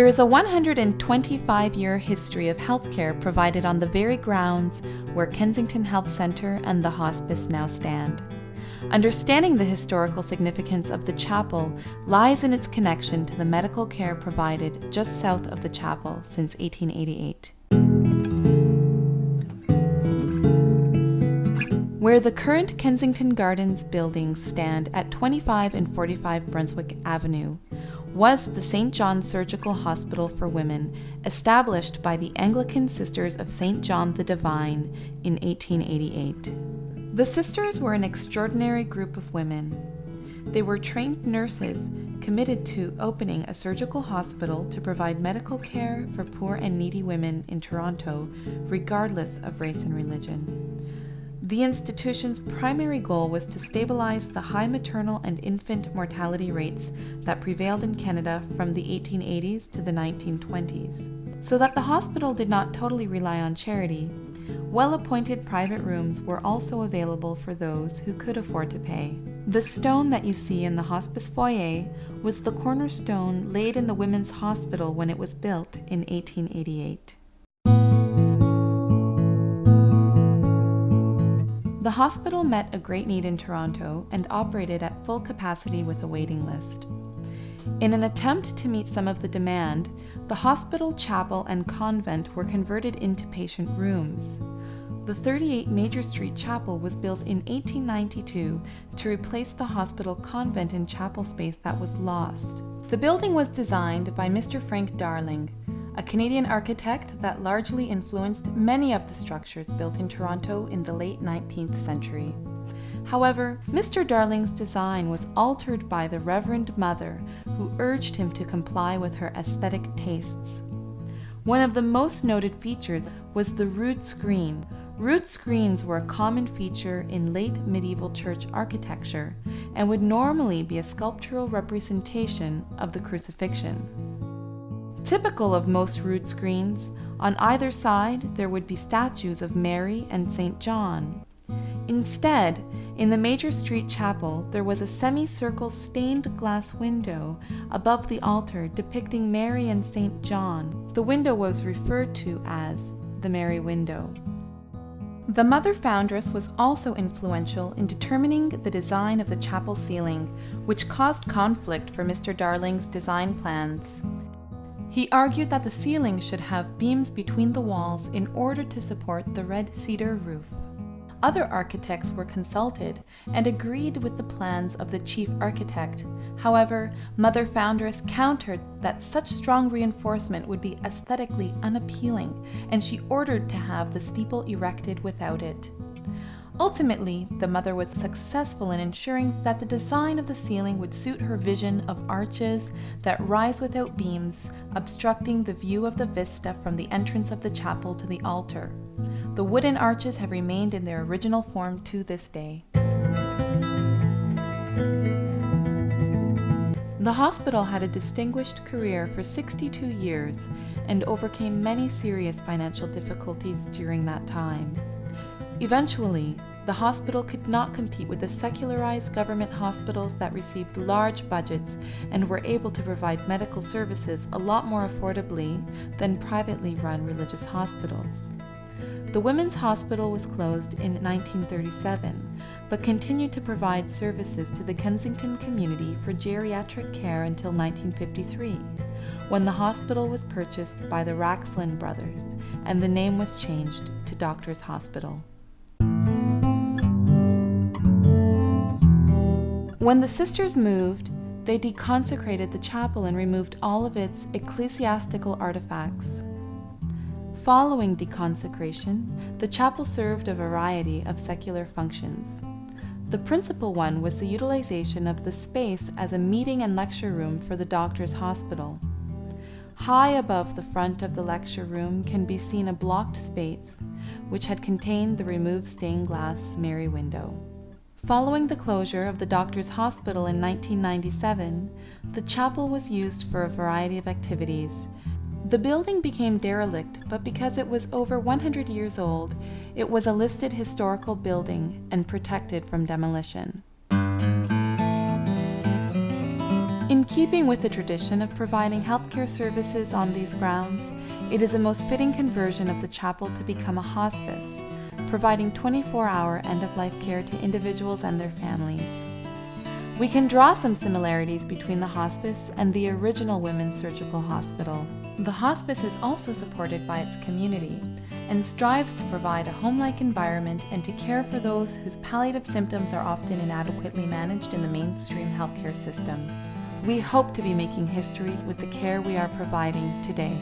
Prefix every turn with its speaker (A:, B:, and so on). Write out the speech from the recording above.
A: There is a 125-year history of healthcare provided on the very grounds where Kensington Health Centre and the hospice now stand. Understanding the historical significance of the chapel lies in its connection to the medical care provided just south of the chapel since 1888. Where the current Kensington Gardens buildings stand at 25 and 45 Brunswick Avenue was the St. John's Surgical Hospital for Women, established by the Anglican Sisters of St. John the Divine in 1888. The sisters were an extraordinary group of women. They were trained nurses committed to opening a surgical hospital to provide medical care for poor and needy women in Toronto, regardless of race and religion. The institution's primary goal was to stabilize the high maternal and infant mortality rates that prevailed in Canada from the 1880s to the 1920s. So that the hospital did not totally rely on charity, well-appointed private rooms were also available for those who could afford to pay. The stone that you see in the hospice foyer was the cornerstone laid in the women's hospital when it was built in 1888. The hospital met a great need in Toronto and operated at full capacity with a waiting list. In an attempt to meet some of the demand, the hospital, chapel, and convent were converted into patient rooms. The 38 Major Street Chapel was built in 1892 to replace the hospital, convent, and chapel space that was lost. The building was designed by Mr. Frank Darling, a Canadian architect that largely influenced many of the structures built in Toronto in the late 19th century. However, Mr. Darling's design was altered by the Reverend Mother, who urged him to comply with her aesthetic tastes. One of the most noted features was the rood screen. Rood screens were a common feature in late medieval church architecture and would normally be a sculptural representation of the crucifixion. Typical of most rood screens, on either side there would be statues of Mary and St. John. Instead, in the Major Street Chapel, there was a semicircle stained glass window above the altar depicting Mary and St. John. The window was referred to as the Mary Window. The Mother Foundress was also influential in determining the design of the chapel ceiling, which caused conflict for Mr. Darling's design plans. He argued that the ceiling should have beams between the walls in order to support the red cedar roof. Other architects were consulted and agreed with the plans of the chief architect. However, Mother Foundress countered that such strong reinforcement would be aesthetically unappealing, and she ordered to have the steeple erected without it. Ultimately, the mother was successful in ensuring that the design of the ceiling would suit her vision of arches that rise without beams, obstructing the view of the vista from the entrance of the chapel to the altar. The wooden arches have remained in their original form to this day. The hospital had a distinguished career for 62 years and overcame many serious financial difficulties during that time. Eventually, the hospital could not compete with the secularized government hospitals that received large budgets and were able to provide medical services a lot more affordably than privately run religious hospitals. The Women's Hospital was closed in 1937, but continued to provide services to the Kensington community for geriatric care until 1953, when the hospital was purchased by the Raxlin brothers and the name was changed to Doctors' Hospital. When the sisters moved, they deconsecrated the chapel and removed all of its ecclesiastical artifacts. Following deconsecration, the chapel served a variety of secular functions. The principal one was the utilization of the space as a meeting and lecture room for the Doctors' Hospital. High above the front of the lecture room can be seen a blocked space, which had contained the removed stained glass Mary window. Following the closure of the Doctors' Hospital in 1997, the chapel was used for a variety of activities. The building became derelict, but because it was over 100 years old, it was a listed historical building and protected from demolition. In In keeping with the tradition of providing healthcare services on these grounds, it is a most fitting conversion of the chapel to become a hospice, providing 24-hour end-of-life care to individuals and their families. We can draw some similarities between the hospice and the original women's surgical hospital. The hospice is also supported by its community and strives to provide a home-like environment and to care for those whose palliative symptoms are often inadequately managed in the mainstream healthcare system. We hope to be making history with the care we are providing today.